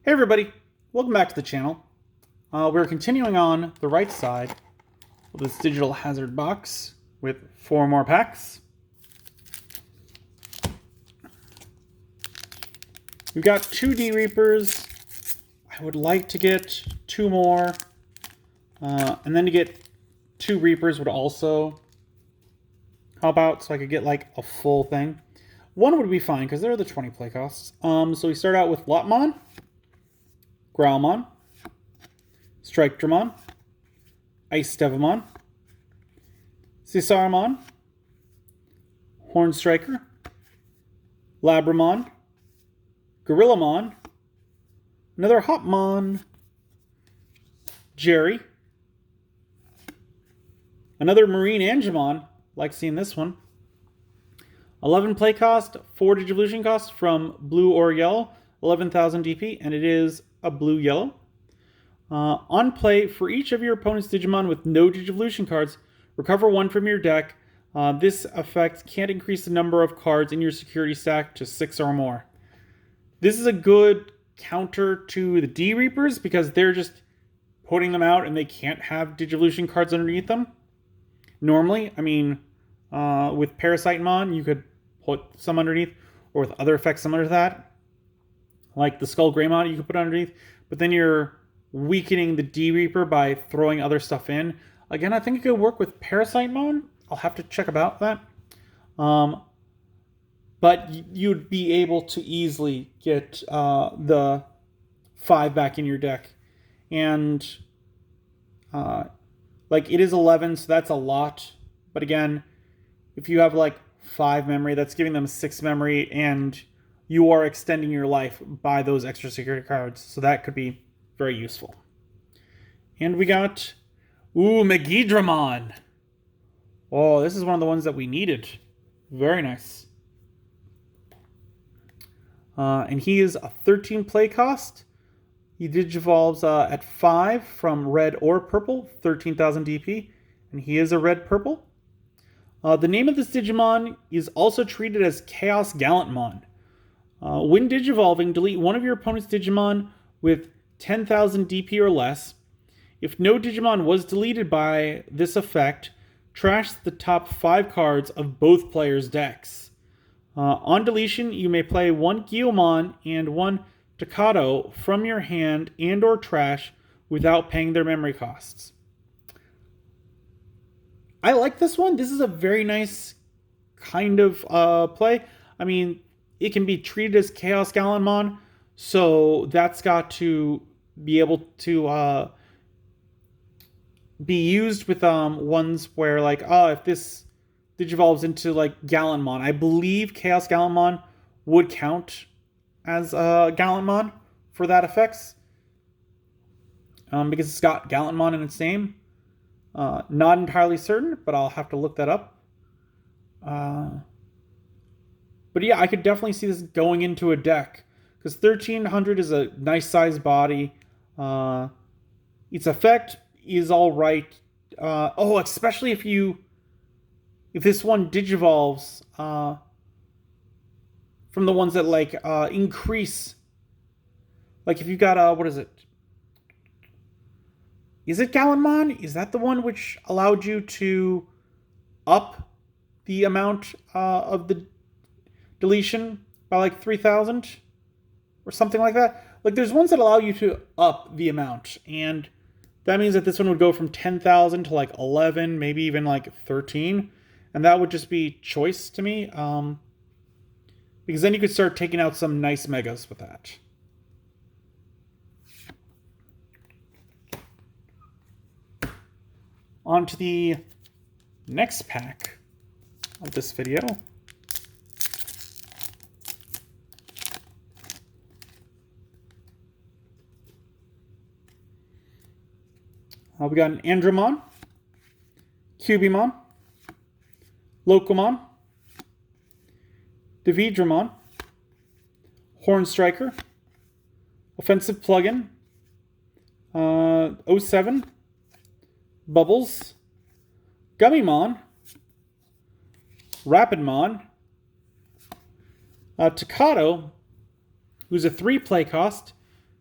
Hey everybody, welcome back to the channel. We're continuing on the right side of this digital hazard box with 4 more packs. We've got 2 D Reapers. I would like to get 2 more, and then to get 2 Reapers would also help out, so I could get like a full thing. 1 would be fine because they're the 20 play costs. So we start out with Lotmon, Growlmon, Strike Dramon, Ice Devamon, Cisaramon, Horn Striker, Labramon, Gorillamon, another Hopmon, Jerry, another Marine Angemon, like seeing this one, 11 play cost, 4 Digivolution cost from blue or yellow, 11,000 DP, and it is a blue-yellow. On play, for each of your opponent's Digimon with no Digivolution cards, recover 1 from your deck. This effect can't increase the number of cards in your security stack to 6 or more. This is a good counter to the D Reapers because they're just putting them out and they can't have Digivolution cards underneath them. Normally, I mean, with Parasite-Mon, you could put some underneath, or with other effects similar to that, like the Skull Greymon, you could put underneath, but then you're weakening the D Reaper by throwing other stuff in. Again, I think it could work with Parasite-Mon. I'll have to check about that. But you'd be able to easily get the 5 back in your deck. And like it is 11, so that's a lot. But again, if you have like 5 memory, that's giving them 6 memory, and you are extending your life by those extra security cards. So that could be very useful. And we got, Megidramon. Oh, this is one of the ones that we needed. Very nice. And he is a 13 play cost. He digivolves at 5 from red or purple, 13,000 DP. And he is a red-purple. The name of this Digimon is also treated as Chaos Gallantmon. When digivolving, delete one of your opponent's Digimon with 10,000 DP or less. If no Digimon was deleted by this effect, trash the top 5 cards of both players' decks. On deletion, you may play 1 Guilmon and 1 Takato from your hand and or trash without paying their memory costs. I like this one. This is a very nice kind of play. I mean, it can be treated as Chaos Gallantmon, so that's got to be able to be used with ones where, like, if this digivolves into like Gallantmon, I believe Chaos Gallantmon would count as Gallantmon for that effects, because it's got Gallantmon in its name. Not entirely certain, but I'll have to look that up. But yeah, I could definitely see this going into a deck, because 1300 is a nice sized body. Its effect is all right. Especially if this one digivolves from the ones that like increase. Like if you got what is it? Is it Gallantmon? Is that the one which allowed you to up the amount of the deletion by like 3,000 or something like that? Like there's ones that allow you to up the amount, and that means that this one would go from 10,000 to like 11, maybe even like 13, and that would just be choice to me, because then you could start taking out some nice megas with that. On to the next pack of this video. We got an Andromon, Cubimon, Locomon, Dividramon, Horn Striker, Offensive Plugin, 07, Bubbles, Gummymon, Rapidmon, Takato, who's a 3 play cost.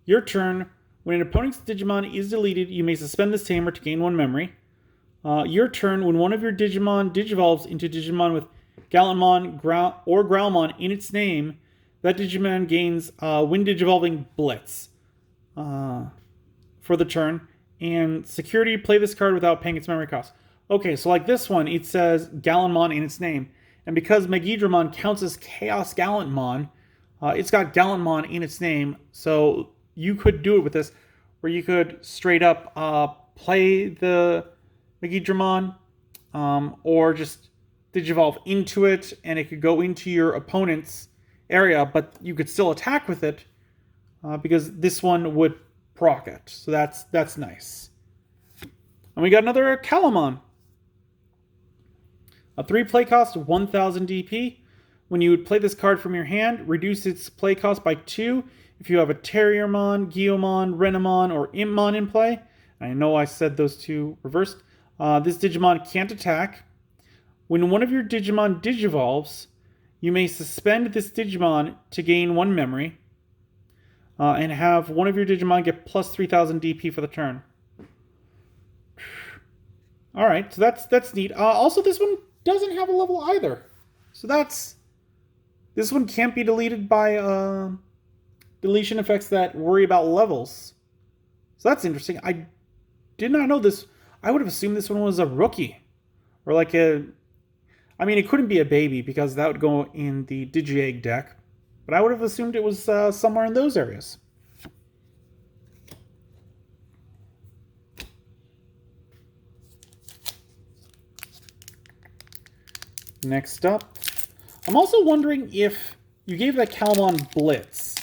Your turn. When an opponent's Digimon is deleted, you may suspend this tamer to gain 1 memory. Your turn. When one of your Digimon digivolves into Digimon with Gallantmon or Growlmon in its name, that Digimon gains when digivolving Blitz for the turn. And security, play this card without paying its memory cost. Okay, so like this one, it says Gallantmon in its name. And because Megidramon counts as Chaos Gallantmon, it's got Gallantmon in its name. So you could do it with this, where you could straight up play the Megidramon, or just digivolve into it, and it could go into your opponent's area, but you could still attack with it, because this one would proc it. So that's nice. And we got another Calamon. A 3 play cost, 1000 DP. When you would play this card from your hand, reduce its play cost by 2 if you have a Terriermon, Guiomon, Renamon, or Impmon in play. I know I said those two reversed. This Digimon can't attack. When one of your Digimon digivolves, you may suspend this Digimon to gain 1 memory, and have one of your Digimon get plus 3000 DP for the turn. Alright, so that's neat. Also, this one doesn't have a level either. So this one can't be deleted by deletion effects that worry about levels. So that's interesting. I did not know this. I would have assumed this one was a rookie. Or like a... I mean, it couldn't be a baby because that would go in the Digi-Egg deck. But I would have assumed it was somewhere in those areas. Next up, I'm also wondering if you gave that Calamon Blitz.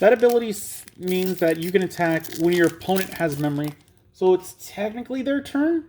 That ability means that you can attack when your opponent has memory. So it's technically their turn?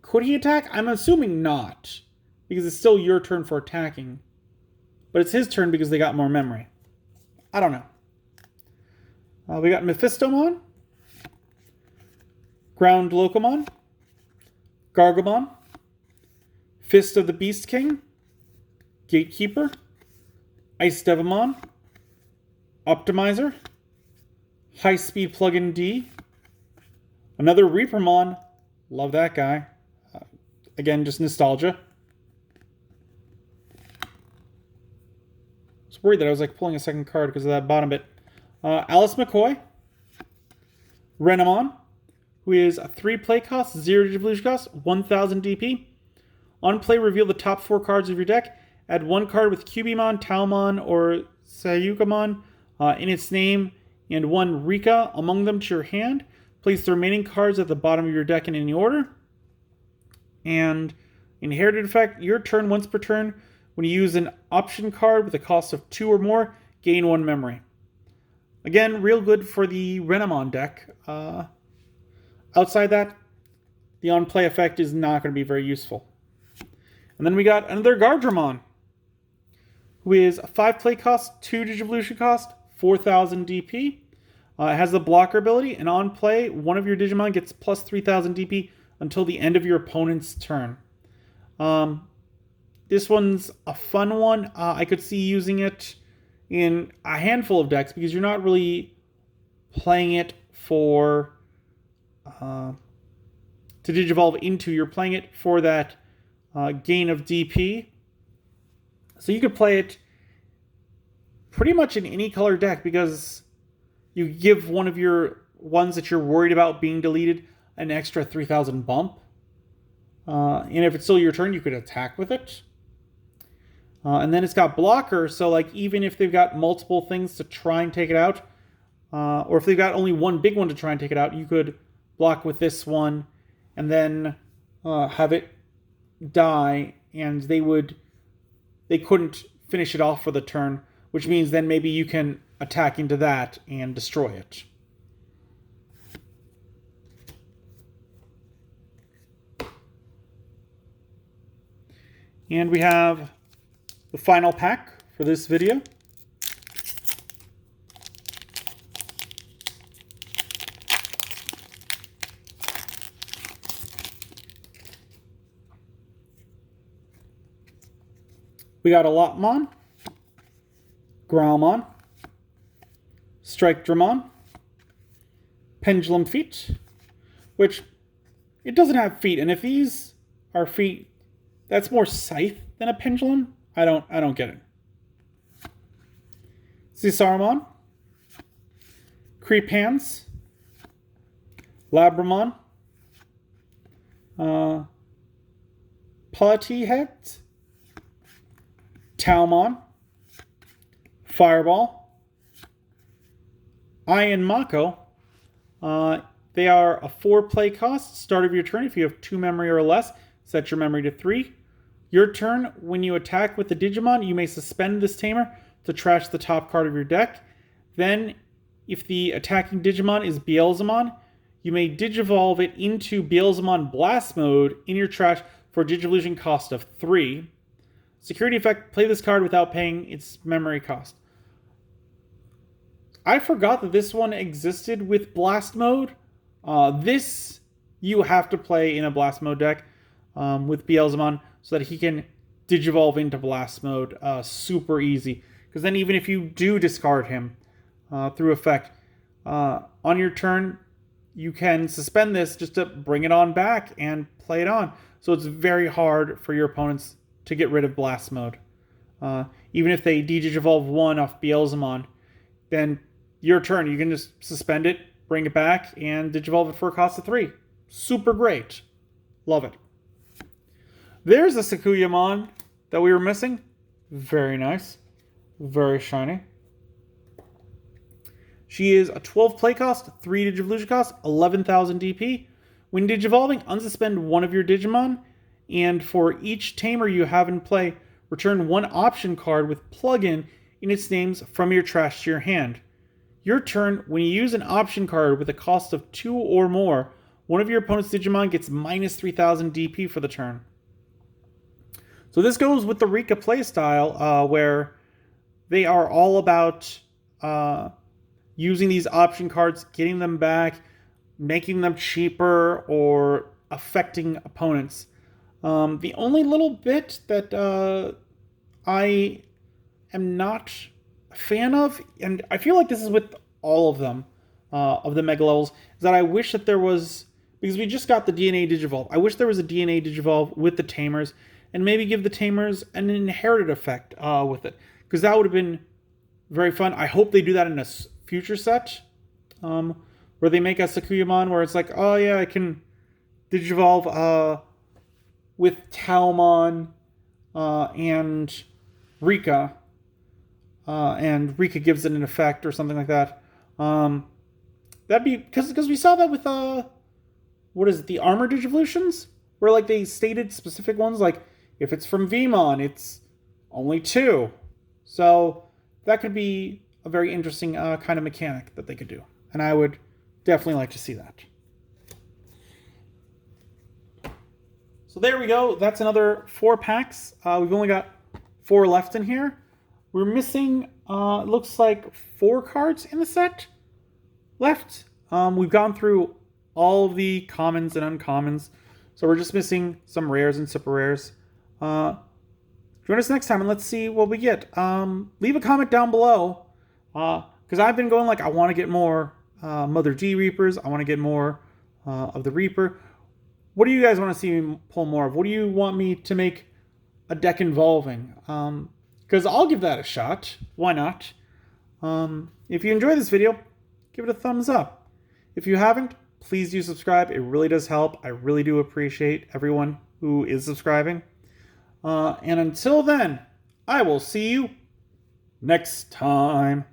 Could he attack? I'm assuming not, because it's still your turn for attacking. But it's his turn because they got more memory. I don't know. We got Mephistomon, Ground Locomon, Gargomon, Fist of the Beast King, Gatekeeper, Ice Devamon, Optimizer, High Speed Plugin D, another Reapermon, love that guy. Again, just nostalgia. I was worried that I was like pulling a second card because of that bottom bit. Alice McCoy, Renamon, who is a 3 play cost, 0 Digivolution cost, 1000 DP. On play, reveal the top 4 cards of your deck. Add 1 card with Cubimon, Taomon, or Sayukamon in its name, and 1 Rika among them to your hand. Place the remaining cards at the bottom of your deck in any order. And inherited effect, your turn once per turn. When you use an option card with a cost of 2 or more, gain 1 memory. Again, real good for the Renamon deck. Outside that, the on-play effect is not going to be very useful. And then we got another Gardramon, who is a 5 play cost, 2 Digivolution cost, 4000 DP. It has the blocker ability, and on play, one of your Digimon gets plus 3000 DP until the end of your opponent's turn. This one's a fun one. I could see using it in a handful of decks because you're not really playing it for to digivolve into. You're playing it for that gain of DP. So you could play it pretty much in any color deck because you give one of your ones that you're worried about being deleted an extra 3000 bump. And if it's still your turn, you could attack with it. And then it's got blocker, so like even if they've got multiple things to try and take it out, or if they've got only one big one to try and take it out, you could block with this one and then have it die, and they couldn't finish it off for the turn, which means then maybe you can attack into that and destroy it. And we have the final pack for this video. We got a Lotmon, Growlmon, Strike Dramon, Pendulum Feet, which it doesn't have feet, and if these are feet, that's more scythe than a pendulum. I don't get it. Saruman, Creep Hands, Labramon, Polyhead, Talmon, Fireball, Iron Mako. They are a 4 play cost. Start of your turn, if you have 2 memory or less, set your memory to 3. Your turn, when you attack with the Digimon, you may suspend this tamer to trash the top card of your deck. Then, if the attacking Digimon is Beelzemon, you may Digivolve it into Beelzemon Blast Mode in your trash for a Digivolution cost of 3. Security effect, play this card without paying its memory cost. I forgot that this one existed with Blast Mode. This you have to play in a Blast Mode deck with Beelzemon so that he can Digivolve into Blast Mode super easy. Because then even if you do discard him through effect, on your turn, you can suspend this just to bring it on back and play it on. So it's very hard for your opponents to get rid of Blast Mode. Even if they Digivolve 1 off Beelzemon, then your turn, you can just suspend it, bring it back, and Digivolve it for a cost of 3. Super great. Love it. There's a Sakuyamon that we were missing. Very nice. Very shiny. She is a 12 play cost, 3 Digivolution cost, 11,000 DP. When Digivolving, unsuspend one of your Digimon, and for each tamer you have in play, return 1 option card with plugin in its names from your trash to your hand. Your turn, when you use an option card with a cost of 2 or more, one of your opponent's Digimon gets minus 3,000 DP for the turn. So this goes with the Rika playstyle, where they are all about using these option cards, getting them back, making them cheaper, or affecting opponents. The only little bit that I am not a fan of, and I feel like this is with all of them, of the Mega levels, is that I wish that there was, because we just got the DNA Digivolve, I wish there was a DNA Digivolve with the Tamers, and maybe give the Tamers an inherited effect with it, because that would have been very fun. I hope they do that in a future set, where they make a Sakuyamon where it's like, oh yeah, I can Digivolve with Talmon and Rika, and Rika gives it an effect or something like that. That'd be, because we saw that with what is it, the Armor Digivolutions, where like they stated specific ones, like if it's from Vmon, it's only 2. So that could be a very interesting kind of mechanic that they could do, and I would definitely like to see that. So there we go. That's another 4 packs. We've only got 4 left in here. We're missing, it looks like 4 cards in the set left. We've gone through all of the commons and uncommons, so we're just missing some rares and super rares. Join us next time and let's see what we get. Leave a comment down below, because I've been going like, I want to get more Mother D Reapers. I want to get more of the Reaper. What do you guys want to see me pull more of? What do you want me to make a deck involving? Because I'll give that a shot. Why not? If you enjoy this video, give it a thumbs up. If you haven't, please do subscribe. It really does help. I really do appreciate everyone who is subscribing. And until then, I will see you next time.